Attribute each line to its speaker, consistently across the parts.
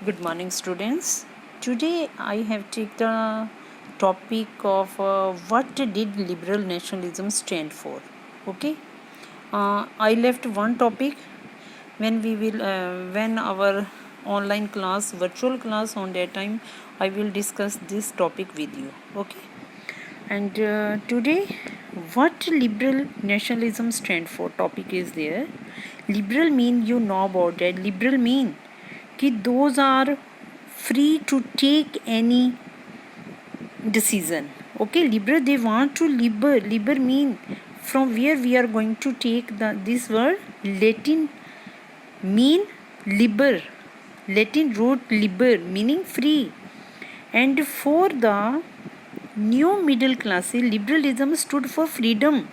Speaker 1: Good morning, students. Today I have taken the topic of what did liberal nationalism stand for. Okay, I left one topic when our online class, virtual class on that time, I will discuss this topic with you. Okay, and today, what liberal nationalism stand for? Topic is there. Liberal mean you know about that. Liberal mean कि those are free to take any decision. Okay, liberal, they want to liber mean from where we are going to take this word. Latin mean liber, Latin root liber meaning free, and for the new middle class liberalism stood for freedom,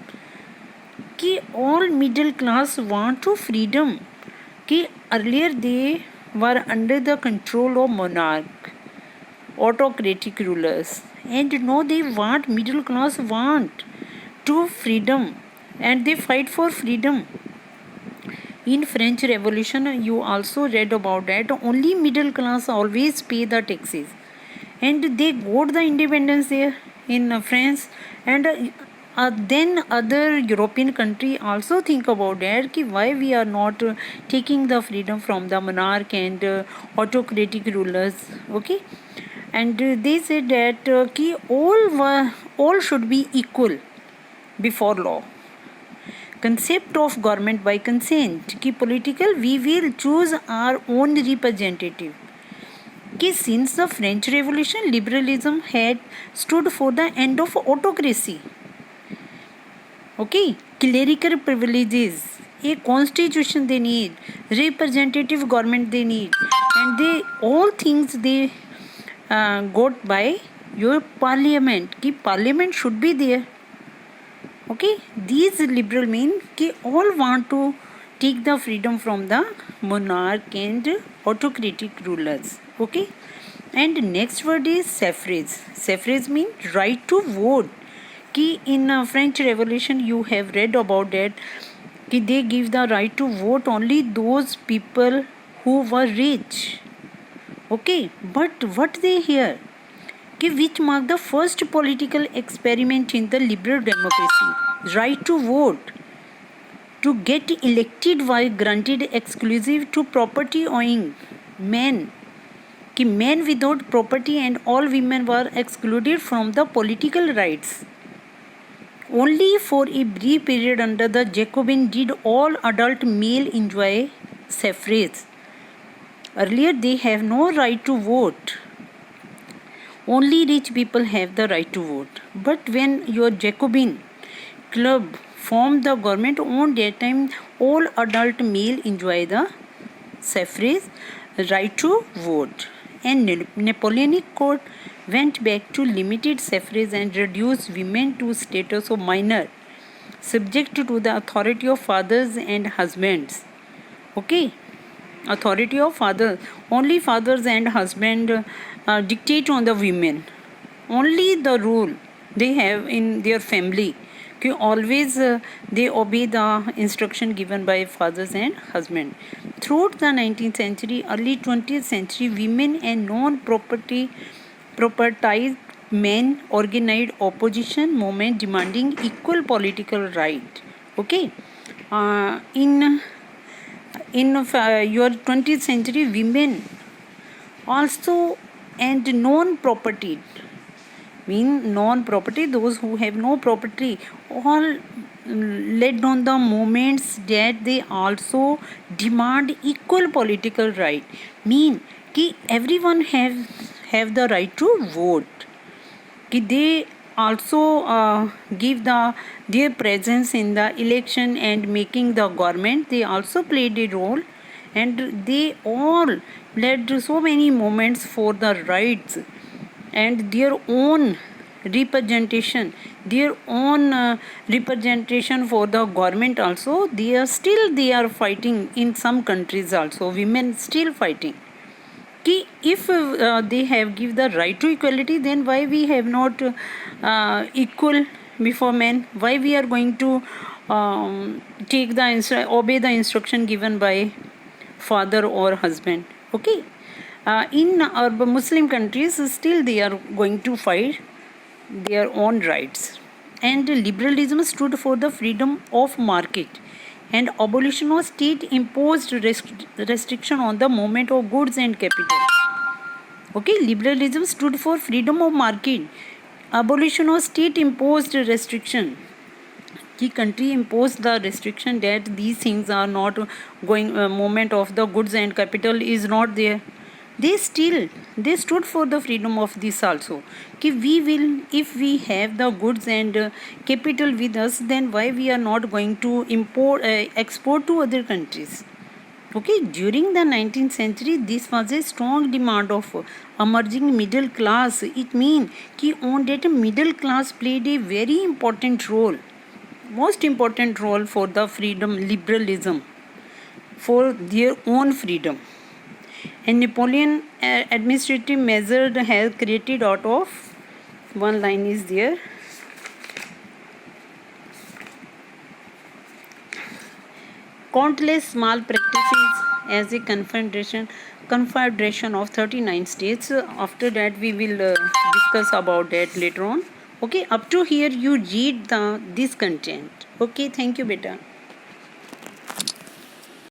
Speaker 1: कि all middle class want to freedom, कि earlier they were under the control of monarch, autocratic rulers, and now they want, middle class want to freedom, and they fight for freedom. In French Revolution you also read about that. Only middle class always pay the taxes, and they got the independence there in France, and then other European country also think about that, ki why we are not taking the freedom from the monarch and autocratic rulers. Okay, and they said that ki all should be equal before law. Concept of government by consent, ki political we will choose our own representative. कि since the French Revolution, liberalism had stood for the end of autocracy. Okay, clerical privileges, a constitution they need, representative government they need, and they all things they got by your parliament. कि parliament should be there. Okay, these liberal mean कि all want to take the freedom from the monarch and autocratic rulers. Okay, and next word is suffrage. Suffrage mean right to vote. कि in French Revolution you have read about that, कि they give the right to vote only those people who were rich. Okay, but what they hear, कि which marked the first political experiment in the liberal democracy, right to vote. To get elected was granted exclusive to property owning men, कि men without property and all women were excluded from the political rights. Only for a brief period under the Jacobin did all adult male enjoy suffrage. Earlier they have no right to vote. Only rich people have the right to vote. But when your Jacobin club formed the government, on that time all adult male enjoy the suffrage, right to vote. And Napoleonic court went back to limited suffrage and reduced women to status of minor, subject to the authority of fathers and husbands. Okay, authority of fathers, only fathers and husband dictate on the women, only the rule they have in their family, कि always they obey the instruction given by fathers and husband. Throughout the 19th century, early 20th century, women and non-propertized men organized opposition movement demanding equal political right. Okay, in your 20th century, women also and non-property mean non-property, those who have no property, all led on the movements that they also demand equal political right, mean कि everyone have the right to vote, कि they also give their presence in the election and making the government, they also played a role, and they all led so many movements for the rights and their own representation, for the government also. They are fighting in some countries also, women still fighting, कि if they have give the right to equality, then why we have not equal before men, why we are going to obey the instruction given by father or husband. Okay. In Muslim countries, still they are going to fight their own rights. And liberalism stood for the freedom of market and abolition of state imposed restriction on the movement of goods and capital. Okay, liberalism stood for freedom of market, abolition of state imposed restriction. The country imposed the restriction that these things are not going, movement of the goods and capital is not there. They stood for the freedom of this also. Ki we will, if we have the goods and capital with us, then why we are not going to export to other countries? Okay, during the 19th century, this was a strong demand of emerging middle class. It means कि on that middle class played a very important role, most important role for the freedom, liberalism, for their own freedom. And Napoleon administrative measure has created out of, one line is there, countless small practices as a confederation of 39 states. After that we will discuss about that later on. Okay, up to here you read this content. Okay, thank you beta.